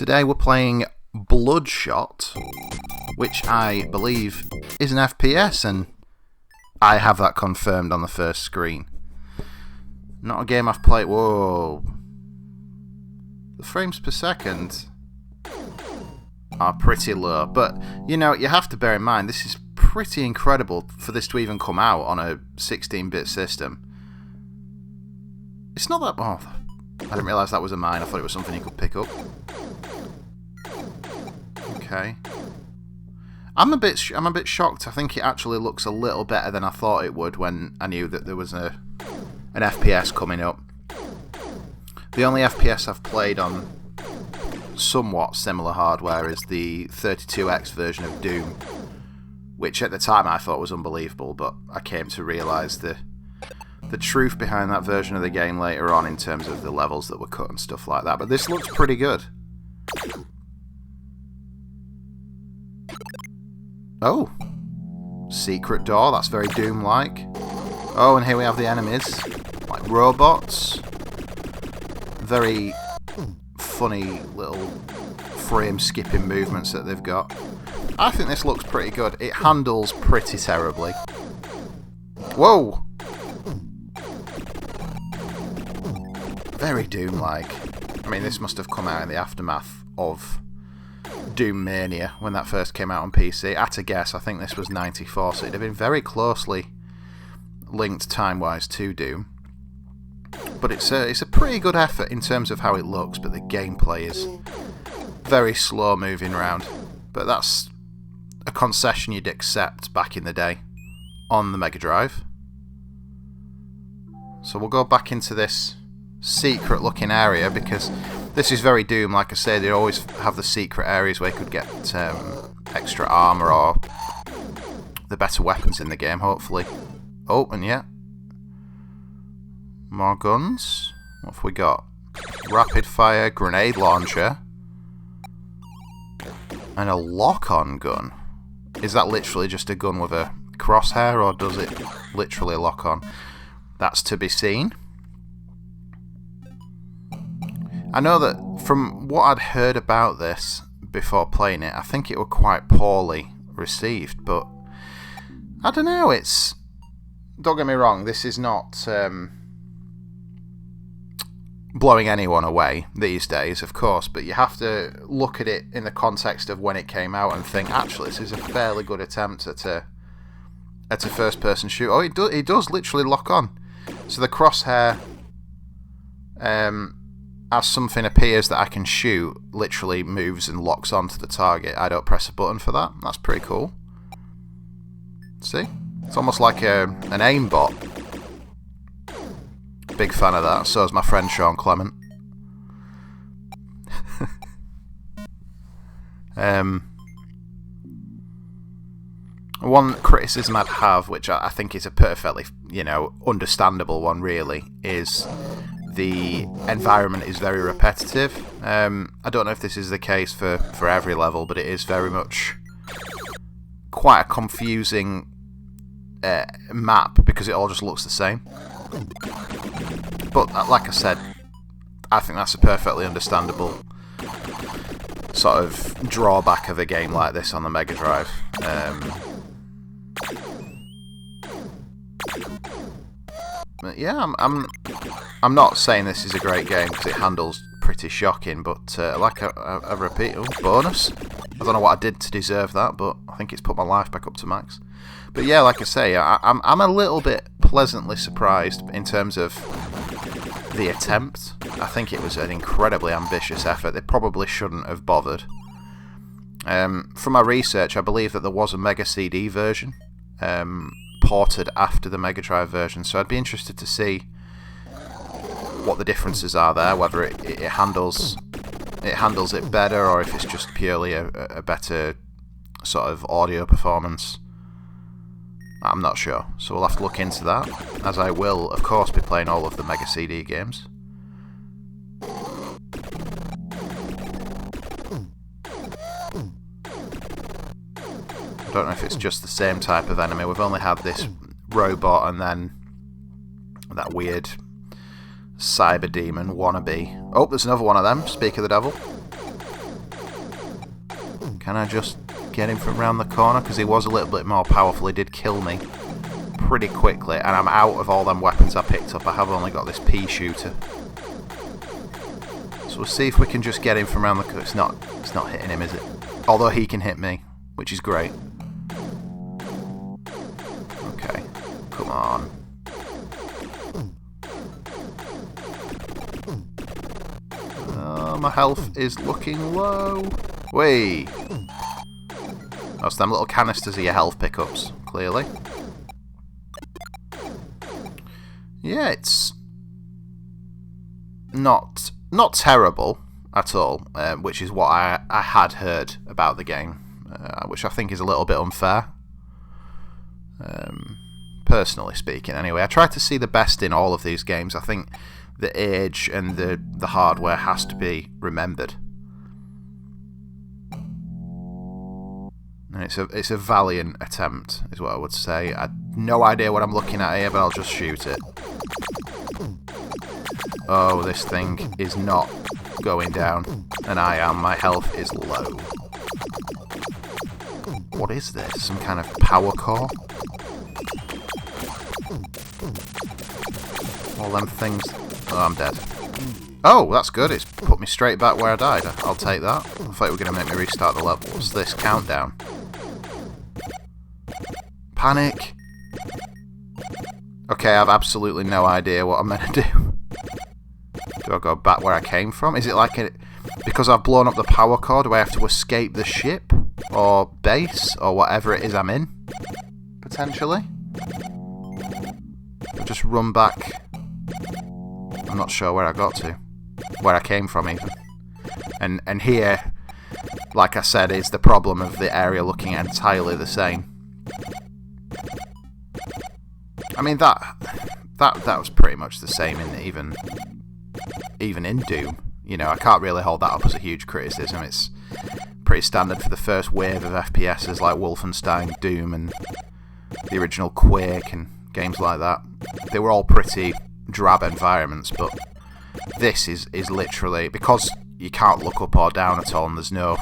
Today we're playing Bloodshot, which I believe is an FPS, and I have that confirmed on the first screen. Not a game I've played. Whoa. The frames per second are pretty low, but you know, you have to bear in mind this is pretty incredible for this to even come out on a 16-bit system. It's not that... Oh, I didn't realise that was a mine. I thought it was something you could pick up. Okay. I'm a bit shocked. I think it actually looks a little better than I thought it would when I knew that there was an FPS coming up. The only FPS I've played on somewhat similar hardware is the 32X version of Doom, which at the time I thought was unbelievable, but I came to realise the truth behind that version of the game later on in terms of the levels that were cut and stuff like that. But this looks pretty good. Oh, secret door, that's very Doom-like. Oh, and here we have the enemies, like robots. Very funny little frame-skipping movements that they've got. I think this looks pretty good. It handles pretty terribly. Whoa! Very Doom-like. I mean, this must have come out in the aftermath of Doom Mania when that first came out on PC. At a guess, I think this was 94, so it'd have been very closely linked time-wise to Doom. But it's a pretty good effort in terms of how it looks, but the gameplay is very slow moving around. But that's a concession you'd accept back in the day on the Mega Drive. So we'll go back into this secret looking area because this is very Doom. Like I say, they always have the secret areas where you could get extra armour or the better weapons in the game, hopefully. Oh, and yeah. More guns. What have we got? Rapid fire, grenade launcher, and a lock-on gun. Is that literally just a gun with a crosshair, or does it literally lock on? That's to be seen. I know that from what I'd heard about this before playing it, I think it were quite poorly received, but I don't know, it's... Don't get me wrong, this is not blowing anyone away these days, of course, but you have to look at it in the context of when it came out and think, actually, this is a fairly good attempt at a first-person shoot. Oh, it does literally lock on. So the crosshair, as something appears that I can shoot, literally moves and locks onto the target. I don't press a button for that. That's pretty cool. See? It's almost like an aimbot. Big fan of that. So is my friend Sean Clement. One criticism I'd have, which I think is a perfectly, understandable one really, is the environment is very repetitive. I don't know if this is the case for every level, but it is very much quite a confusing map because it all just looks the same. But like I said, I think that's a perfectly understandable sort of drawback of a game like this on the Mega Drive. But yeah, I'm not saying this is a great game because it handles pretty shocking, but like I repeat, bonus. I don't know what I did to deserve that, but I think it's put my life back up to max. But yeah, like I say, I'm a little bit pleasantly surprised in terms of the attempt. I think it was an incredibly ambitious effort. They probably shouldn't have bothered. From my research, I believe that there was a Mega CD version ported after the Mega Drive version, so I'd be interested to see what the differences are there, whether it handles it better, or if it's just purely a better sort of audio performance. I'm not sure, so we'll have to look into that, as I will, of course, be playing all of the Mega CD games. I don't know if it's just the same type of enemy. We've only had this robot and then that weird cyber demon wannabe. Oh, there's another one of them. Speak of the devil. Can I just get him from round the corner? Because he was a little bit more powerful. He did kill me pretty quickly, and I'm out of all them weapons I picked up. I have only got this pea shooter. So we'll see if we can just get him from around the corner. It's not hitting him, is it? Although he can hit me, which is great. Okay, come on. Oh, my health is looking low. Wait. That's them little canisters of your health pickups, clearly. Yeah, it's not terrible at all, which is what I had heard about the game, which I think is a little bit unfair. Personally speaking, anyway. I try to see the best in all of these games. I think the age and the hardware has to be remembered. And it's a valiant attempt, is what I would say. I have no idea what I'm looking at here, but I'll just shoot it. Oh, this thing is not going down, and I am. My health is low. What is this? Some kind of power core? All them things. Oh, I'm dead. Oh, that's good. It's put me straight back where I died. I'll take that. I thought it were going to make me restart the level. What's this countdown? Panic. Okay, I have absolutely no idea what I'm meant to do. Do I go back where I came from? Is it like because I've blown up the power core, do I have to escape the ship? Or base? Or whatever it is I'm in? Potentially? I'll just run back. I'm not sure where I got to. Where I came from, even. And here, like I said, is the problem of the area looking entirely the same. I mean, that was pretty much the same in even in Doom. You know, I can't really hold that up as a huge criticism. It's pretty standard for the first wave of FPSs like Wolfenstein, Doom, and the original Quake and games like that. They were all pretty drab environments, but this is literally, because you can't look up or down at all, and there's no...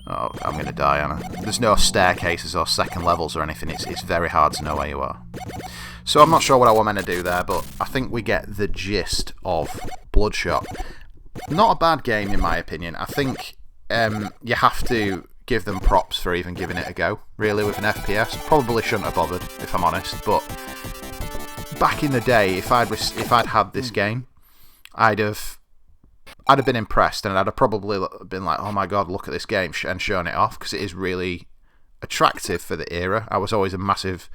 Oh, I'm going to die, Anna. There's no staircases or second levels or anything. It's very hard to know where you are. So I'm not sure what I was meant to do there, but I think we get the gist of Bloodshot. Not a bad game, in my opinion. I think you have to give them props for even giving it a go, really, with an FPS. Probably shouldn't have bothered, if I'm honest, but back in the day, if I'd had this game, I'd have been impressed, and I'd have probably been like, oh my god, look at this game, and shown it off, because it is really attractive for the era. I was always a massive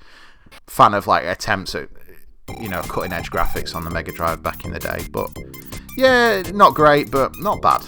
fan of like attempts at, you know, cutting edge graphics on the Mega Drive back in the day. But yeah, not great, but not bad.